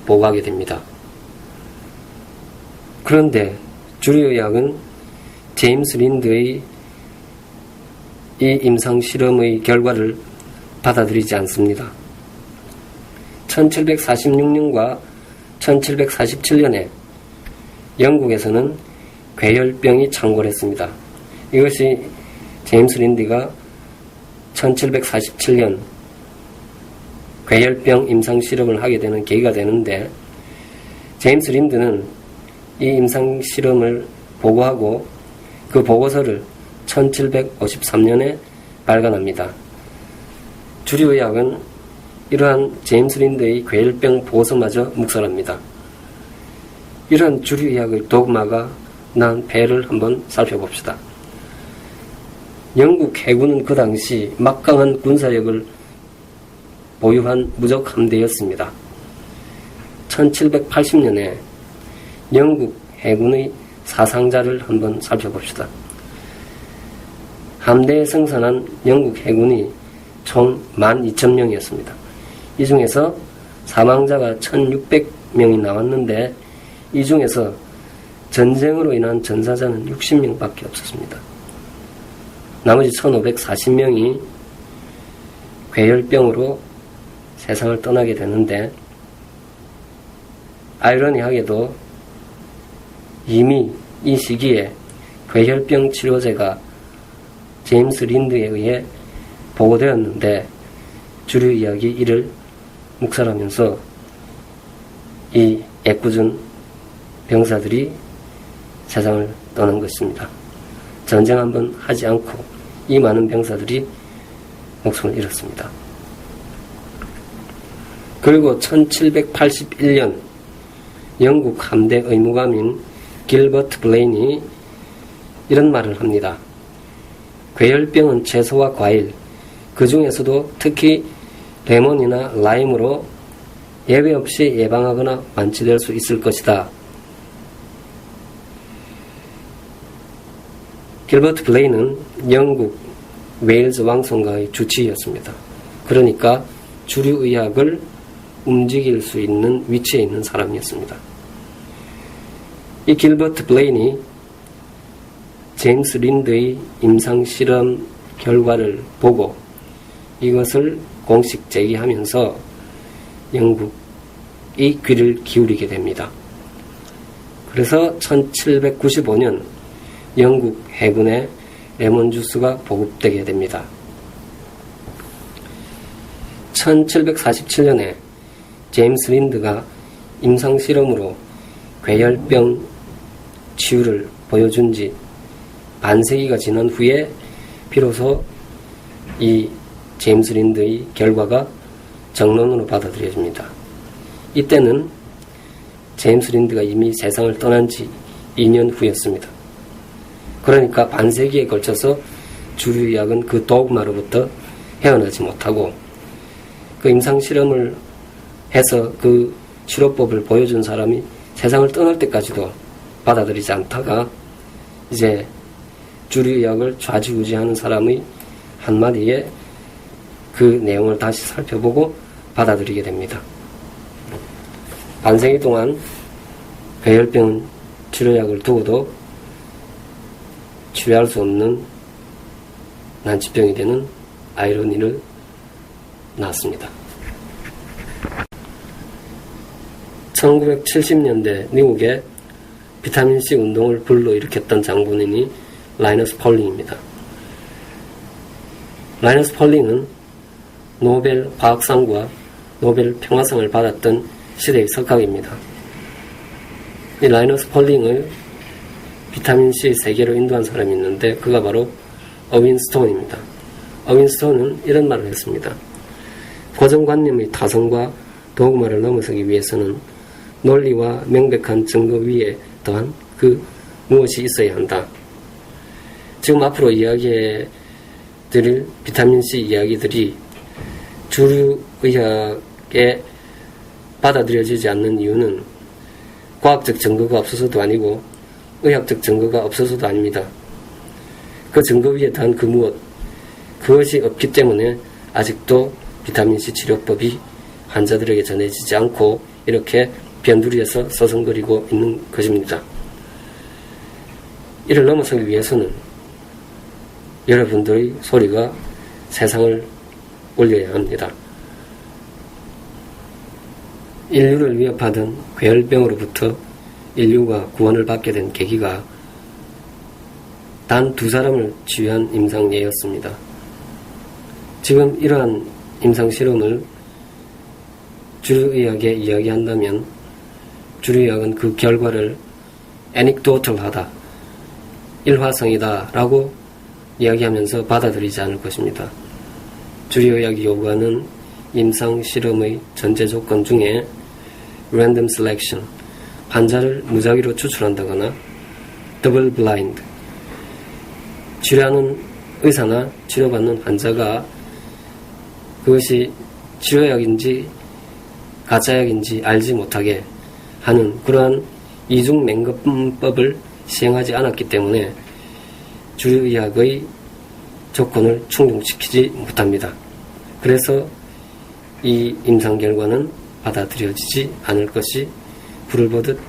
보고하게 됩니다. 그런데 주류의학은 제임스 린드의 이 임상실험의 결과를 받아들이지 않습니다. 1746년과 1747년에 영국에서는 괴혈병이 창궐했습니다. 이것이 제임스 린드가 1747년 괴혈병 임상실험을 하게 되는 계기가 되는데, 제임스 린드는 이 임상실험을 보고하고 그 보고서를 1753년에 발간합니다. 주류의학은 이러한 제임스 린드의 괴혈병 보고서마저 묵살합니다. 이러한 주류의학의 독마가 낳은 폐해를 한번 살펴봅시다. 영국 해군은 그 당시 막강한 군사력을 보유한 무적 함대였습니다. 1780년에 영국 해군의 사상자를 한번 살펴봅시다. 함대에 승선한 영국 해군이 총 12,000명이었습니다. 이 중에서 사망자가 1,600명이 나왔는데, 이 중에서 전쟁으로 인한 전사자는 60명밖에 없었습니다. 나머지 1,540명이 괴혈병으로 세상을 떠나게 되는데, 아이러니하게도 이미 이 시기에 괴혈병 치료제가 제임스 린드에 의해 보고되었는데, 주류의학이 이를 묵살하면서 이 애꿎은 병사들이 세상을 떠난 것입니다. 전쟁 한번 하지 않고 이 많은 병사들이 목숨을 잃었습니다. 그리고 1781년 영국 함대 의무감인 길버트 블레인이 이런 말을 합니다. 괴혈병은 채소와 과일, 그 중에서도 특히 레몬이나 라임으로 예외 없이 예방하거나 완치될 수 있을 것이다. 길버트 블레인은 영국 웨일즈 왕성가의 주치의였습니다. 그러니까 주류의학을 움직일 수 있는 위치에 있는 사람이었습니다. 이 길버트 블레인이 제임스 린드의 임상실험 결과를 보고 이것을 공식 제기하면서 영국이 귀를 기울이게 됩니다. 그래서 1795년 영국 해군에 레몬주스가 보급되게 됩니다. 1747년에 제임스 린드가 임상실험으로 괴혈병 치유를 보여준 지 반세기가 지난 후에 비로소 이 제임스 린드의 결과가 정론으로 받아들여집니다. 이때는 제임스 린드가 이미 세상을 떠난 지 2년 후였습니다. 그러니까 반세기에 걸쳐서 주류의학은 그 도그마로부터 헤어나지 못하고 그 임상실험을 해서 그 치료법을 보여준 사람이 세상을 떠날 때까지도 받아들이지 않다가 이제 주류의학을 좌지우지하는 사람의 한마디에 그 내용을 다시 살펴보고 받아들이게 됩니다. 반세기 동안 괴혈병 치료약을 두고도 치료할 수 없는 난치병이 되는 아이러니를 낳았습니다. 1970년대 미국의 비타민C 운동을 불러일으켰던 장본인이 라이너스 펄링입니다. 라이너스 펄링은 노벨 화학상과 노벨 평화상을 받았던 시대의 석학입니다. 이 라이너스 펄링을 비타민C 세계로 인도한 사람이 있는데 그가 바로 어윈 스톤입니다. 어윈 스톤은 이런 말을 했습니다. 고정관념의 타성과 도그마를 넘어서기 위해서는 논리와 명백한 증거 위에 더한 그 무엇이 있어야 한다. 지금 앞으로 이야기해 드릴 비타민C 이야기들이 주류의학에 받아들여지지 않는 이유는 과학적 증거가 없어서도 아니고 의학적 증거가 없어서도 아닙니다. 그 증거 위에 더한 그 무엇, 그것이 없기 때문에 아직도 비타민C 치료법이 환자들에게 전해지지 않고 이렇게 변두리에서 서성거리고 있는 것입니다. 이를 넘어서기 위해서는 여러분들의 소리가 세상을 울려야 합니다. 인류를 위협하던 괴혈병으로부터 인류가 구원을 받게 된 계기가 단 2사람을 치유한 임상예였습니다. 지금 이러한 임상실험을 주류의학에 이야기한다면 주류의학은 그 결과를 anecdotal하다, 일화성이다 라고 이야기하면서 받아들이지 않을 것입니다. 주류의학이 요구하는 임상실험의 전제 조건 중에 random selection, 환자를 무작위로 추출한다거나 double blind, 치료하는 의사나 치료받는 환자가 그것이 치료약인지 가짜약인지 알지 못하게 하는 그러한 이중맹금법을 시행하지 않았기 때문에 주류의학의 조건을 충족시키지 못합니다. 그래서 이 임상 결과는 받아들여지지 않을 것이 불을 보듯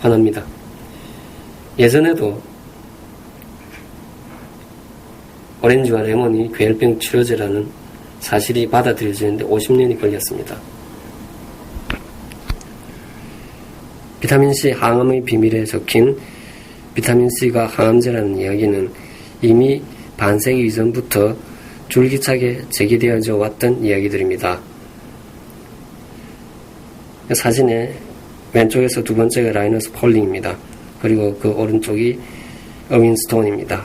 훤합니다. 예전에도 오렌지와 레몬이 괴혈병 치료제라는 사실이 받아들여지는데 50년이 걸렸습니다. 비타민C 항암의 비밀에 적힌 비타민C가 항암제라는 이야기는 이미 반세기 이전부터 줄기차게 제기되어져 왔던 이야기들입니다. 사진의 왼쪽에서 두 번째가 라이너스 폴링입니다. 그리고 그 오른쪽이 어윈 스톤입니다.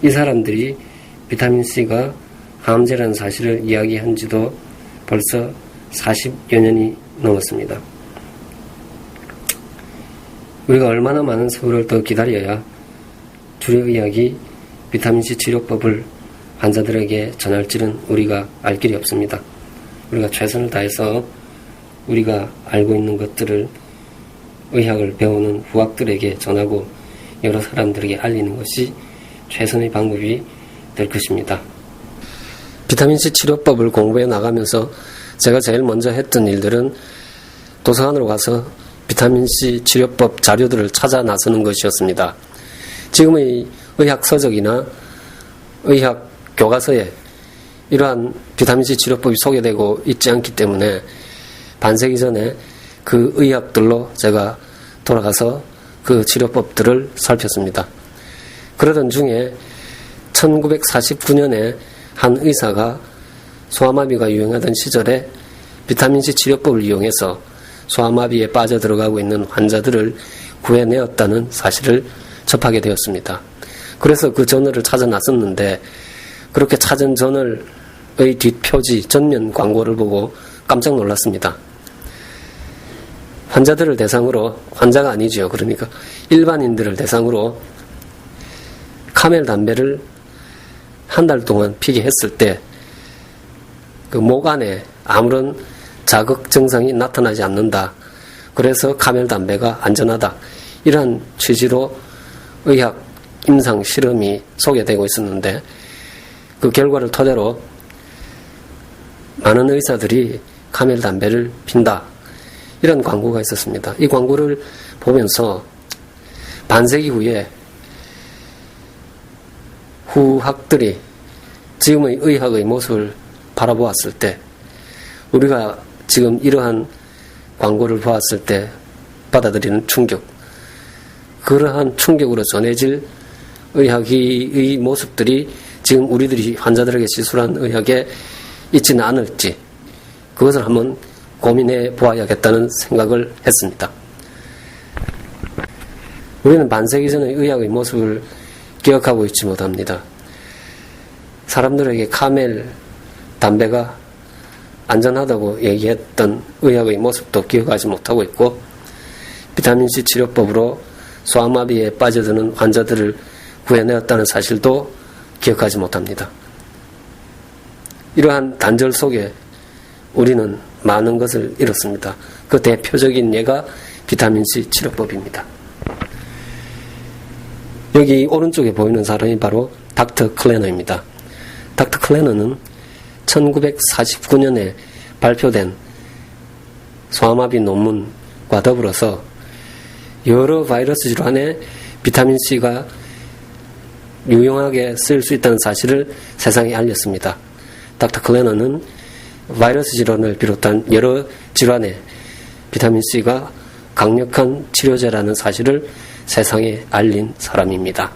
이 사람들이 비타민C가 항암제라는 사실을 이야기한 지도 벌써 40여 년이 넘었습니다. 우리가 얼마나 많은 세월을 더 기다려야 주류의학이 비타민C 치료법을 환자들에게 전할지는 우리가 알 길이 없습니다. 우리가 최선을 다해서 우리가 알고 있는 것들을 의학을 배우는 후학들에게 전하고 여러 사람들에게 알리는 것이 최선의 방법이 될 것입니다. 비타민C 치료법을 공부해 나가면서 제가 제일 먼저 했던 일들은 도서관으로 가서 비타민C 치료법 자료들을 찾아 나서는 것이었습니다. 지금의 의학 서적이나 의학 교과서에 이러한 비타민C 치료법이 소개되고 있지 않기 때문에 반세기 전에 그 의학들로 제가 돌아가서 그 치료법들을 살폈습니다. 그러던 중에 1949년에 한 의사가 소아마비가 유행하던 시절에 비타민C 치료법을 이용해서 소아마비에 빠져들어가고 있는 환자들을 구해내었다는 사실을 접하게 되었습니다. 그래서 그 저널을 찾아 나섰는데 그렇게 찾은 저널의 뒷표지 전면 광고를 보고 깜짝 놀랐습니다. 환자들을 대상으로, 환자가 아니죠. 그러니까 일반인들을 대상으로 카멜 담배를 한 달 동안 피게 했을 때 그 목 안에 아무런 자극 증상이 나타나지 않는다. 그래서 카멜 담배가 안전하다. 이러한 취지로 의학 임상 실험이 소개되고 있었는데 그 결과를 토대로 많은 의사들이 카멜 담배를 핀다. 이런 광고가 있었습니다. 이 광고를 보면서 반세기 후에 후학들이 지금의 의학의 모습을 바라보았을 때 우리가 지금 이러한 광고를 보았을 때 받아들이는 충격, 그러한 충격으로 전해질 의학의 모습들이 지금 우리들이 환자들에게 시술한 의학에 있지는 않을지 그것을 한번 고민해 보아야겠다는 생각을 했습니다. 우리는 반세기 전의 의학의 모습을 기억하고 있지 못합니다. 사람들에게 카멜 담배가 안전하다고 얘기했던 의학의 모습도 기억하지 못하고 있고 비타민C 치료법으로 소아마비에 빠져드는 환자들을 구해내었다는 사실도 기억하지 못합니다. 이러한 단절 속에 우리는 많은 것을 잃었습니다. 그 대표적인 예가 비타민C 치료법입니다. 여기 오른쪽에 보이는 사람이 바로 닥터 클래너입니다. 닥터 클래너는 1949년에 발표된 소아마비 논문 더불어서 여러 바이러스 질환에 비타민C가 유용하게 쓸 수 있다는 사실을 세상에 알렸습니다. 닥터 클레너는 바이러스 질환을 비롯한 여러 질환에 비타민C가 강력한 치료제라는 사실을 세상에 알린 사람입니다.